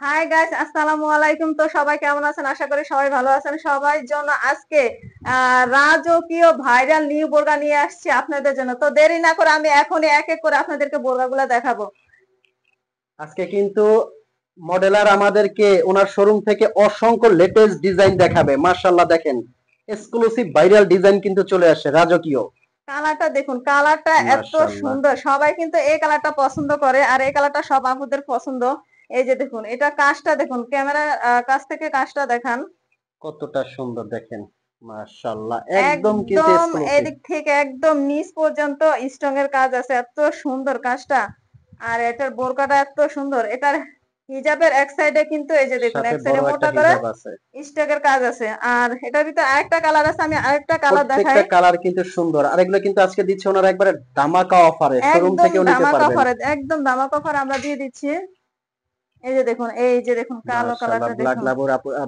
Hi guys, আসসালামু আলাইকুম। তো সবাই কেমন আছেন? আশা করি সবাই ভালো আছেন। সবার জন্য আজকে রাজকীয় ভাইরাল নিউ বোরকা নিয়ে আসছি আপনাদের জন্য। তো দেরি না করে আমি এখনই এক এক করে আপনাদেরকে বোরকাগুলো দেখাবো। আজকে কিন্তু মডেলার আমাদেরকে ওনার শোরুম থেকে অসংখ্য লেটেস্ট ডিজাইন দেখাবে। মাশাআল্লাহ, দেখেন এক্সক্লুসিভ ভাইরাল ডিজাইন কিন্তু চলে আসছে, রাজকীয়। কালারটা দেখুন, কালারটা এত মাশাআল্লাহ, সুন্দর। সবাই কিন্তু এই কালারটা পছন্দ করে, আর এই কালারটা সব আপুদের পছন্দ। এই যে দেখুন, এটা কাজটা দেখুন, ক্যামেরা কাছ থেকে কাজটা দেখান। কতটা সুন্দর দেখেন। মাশাআল্লাহ, একদম কিন্তু একদম এক্সক্লুসিভ। এদিক থেকে একদম নিচ পর্যন্ত স্ট্রং এর কাজ আছে, এত সুন্দর কাজটা। আর এটার বোরকাটা এত সুন্দর। এটার হিজাবের এক সাইডে কিন্তু এই যে দেখুন, সাথে এক সাইডে বড় একটা মোটা করে হিজাব আছে। স্ট্রোকের কাজ আছে। আর এটার ভিতরে আরেকটা কালার আছে, আমি আরেকটা কালার দেখাই। প্রত্যেকটা কালার কিন্তু সুন্দর, আর এগুলো কিন্তু আজকে দিচ্ছে ওনারা একবারে ধামাকা অফারে, শোরুম একদম থেকেও নিতে ধামাকা পারবেন। অফারে, একদম ধামাকা অফার আমরা দিয়ে দিচ্ছি। এই যে দেখুন, এই যে দেখুন কালো মাশাআল্লাহ, কালারটা দেখুন।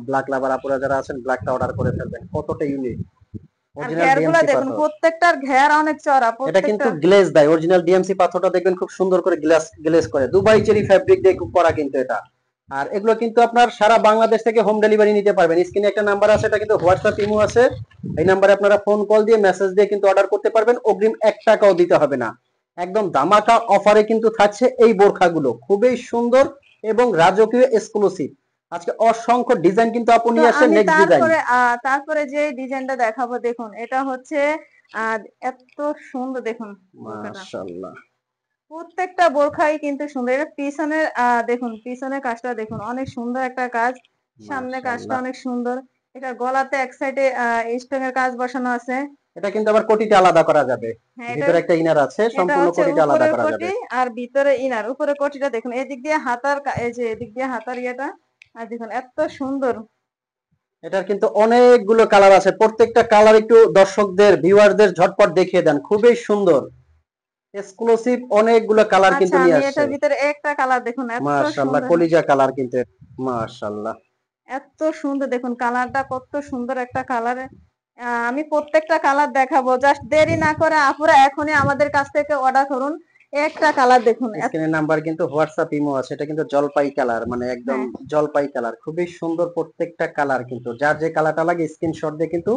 ব্ল্যাক লাভার আপুরা যারা আছেন, ব্ল্যাকটা অর্ডার করে ফেলবেন। কতটা ইউনিক, আর অরিজিনাল ঘের গুলা ডিএমসি দেখুন, পাথর। প্রত্যেকটার ঘের অনেক চড়া এটা কিন্তু প্রত্যেকটা। গ্লেজ দেয়, অরিজিনাল ডিএমসি পাথরটা দেখবেন খুব সুন্দর করে গ্লাস গ্লেজ করে, দুবাই চেরি ফ্যাব্রিক দিয়ে করা কিন্তু এটা। আর এগুলো কিন্তু আপনার সারা বাংলাদেশ থেকে হোম ডেলিভারি নিতে পারবেন। স্ক্রিনে একটা নাম্বার আছে, এটা কিন্তু হোয়াটসঅ্যাপ ইমো আছে। এই নাম্বারে আপনারা ফোন কল দিয়ে মেসেজ দিয়ে কিন্তু অর্ডার করতে পারবেন, অগ্রিম 1 টাকাও দিতে হবে না। একদম ধামাকা অফারে কিন্তু থাকছে এই বোরখাগুলো, খুবই সুন্দর এবং রাজকীয় এক্সক্লুসিভ। আজকে অসংখ্য ডিজাইন কিন্তু আপনি তো নিয়ে আসেন, আমি নেক্সট ডিজাইন। তারপরে যে ডিজাইনটা দেখাবো দেখুন, এটা হচ্ছে এত সুন্দর দেখুন বোরখাটা। মাশাআল্লাহ, প্রত্যেকটা বোরখাই কিন্তু সুন্দর। এটা পিছনের দেখুন, পিছনের কাজটা দেখুন, অনেক সুন্দর একটা কাজ। সামনে কাজটা মাশাআল্লাহ। অনেক সুন্দর। এটা গলাতে এক সাইডে স্টোন এর কাজ বসানো আছে। এটা কিন্তু আবার কোটিটা আলাদা করা যাবে। হ্যাঁ, এটা ভিতরে একটা ইনার আছে, এটা সম্পূর্ণ হচ্ছে কোটিটা আলাদা উপরের করা যাবে। কোটি আর ভিতরে ইনার। উপরে কোটিটা দেখুন, এদিক দিয়ে এই যে এদিক দিয়ে হাতার ইয়েটা। আর দেখুন এত সুন্দর। এটার কিন্তু অনেকগুলো কালার আছে, প্রত্যেকটা কালার একটু দর্শকদের ভিউয়ারদের ঝটপট দেখিয়ে দেন। খুবই সুন্দর এক্সক্লুসিভ, অনেকগুলো কালার আচ্ছা, কিন্তু নিয়ে আমি আসছে। এটার ভিতরে একটা কালার দেখুন, এত মাশাআল্লাহ, সুন্দর। কলিজা কালার কিন্তু। মাশাআল্লাহ, এত সুন্দর দেখুন, কালারটা কত সুন্দর একটা কালার। আমি প্রত্যেকটা কালার দেখাবো, জাস্ট দেরি না করে আপুরা এখনই আমাদের কাছ থেকে অর্ডার করুন। একটা কালার দেখুন স্ক্রিনের নাম্বার কিন্তু হোয়াটসঅ্যাপ ইমো আছে। এটা কিন্তু জলপাই কালার, মানে একদম হ্যাঁ, জলপাই কালার, খুবই সুন্দর প্রত্যেকটা কালার। কিন্তু যার যে কালারটা লাগে স্ক্রিনশট দিয়ে কিন্তু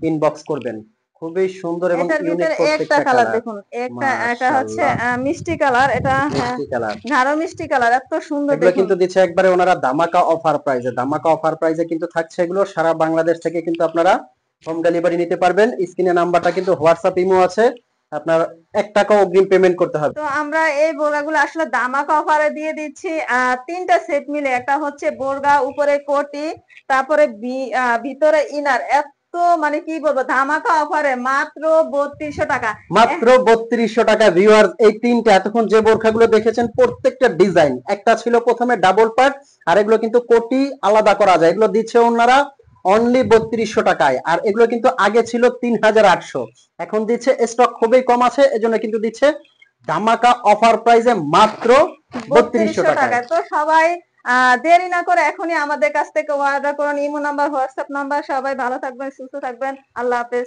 ইনবক্স করবেন। খুবই সুন্দর এবং এটার ইউনিক ভিতরে একটা প্রত্যেকটা কালার কালার। দেখুন। এটা হচ্ছে মাশাআল্লাহ, মিষ্টি কালার। এটা হ্যাঁ, মিষ্টি কালার। গাঢ় মিষ্টি কালার, এত সুন্দর এগুলো দেখুন। কিন্তু দিচ্ছে একবারে ওনারা ধামাকা অফার প্রাইজে, ধামাকা অফার প্রাইজে কিন্তু থাকছে এগুলো। সারা বাংলাদেশ থেকে কিন্তু আপনারা হোম ডেলিভারি নিতে পারবেন। স্ক্রিনে নাম্বারটা কিন্তু হোয়াটসঅ্যাপ ইমো আছে। আপনার 1 টাকাও অগ্রিম পেমেন্ট করতে হবে। তো আমরা এই বোরগাগুলো আসলে দামাকা অফারে দিয়ে দিচ্ছি। তিনটা সেট মিলে, একটা হচ্ছে বোরগা, উপরে কোটি, তারপরে ভিতরে ইনার। এত মানে কি বলবো, ধামাকা অফারে মাত্র 3200 টাকা। মাত্র 3200 টাকা। ভিউয়ার্স, এই তিনটা এতক্ষণ যে বোরখাগুলো দেখেছেন প্রত্যেকটা ডিজাইন, একটা ছিল প্রথমে ডাবল পার্ট, আর এগুলো কিন্তু কোটি আলাদা করা যায়। এগুলো দিচ্ছে ওনারা অনলি 3200 টাকায়। আর এগুলো কিন্তু আগে ছিল 3800, এখন দিচ্ছে স্টক খুবই কম আছে, এজন্য কিন্তু দিচ্ছে ধামাকা অফার প্রাইসে মাত্র 3200 3200 টাকায়। টাকায়। তো সবাই দেরি না করে এখনই আমাদের কাছ থেকে অর্ডার করুন। Imo number, WhatsApp number. সবাই ভালো থাকবেন, সুস্থ থাকবেন। আল্লাহ হাফেজ।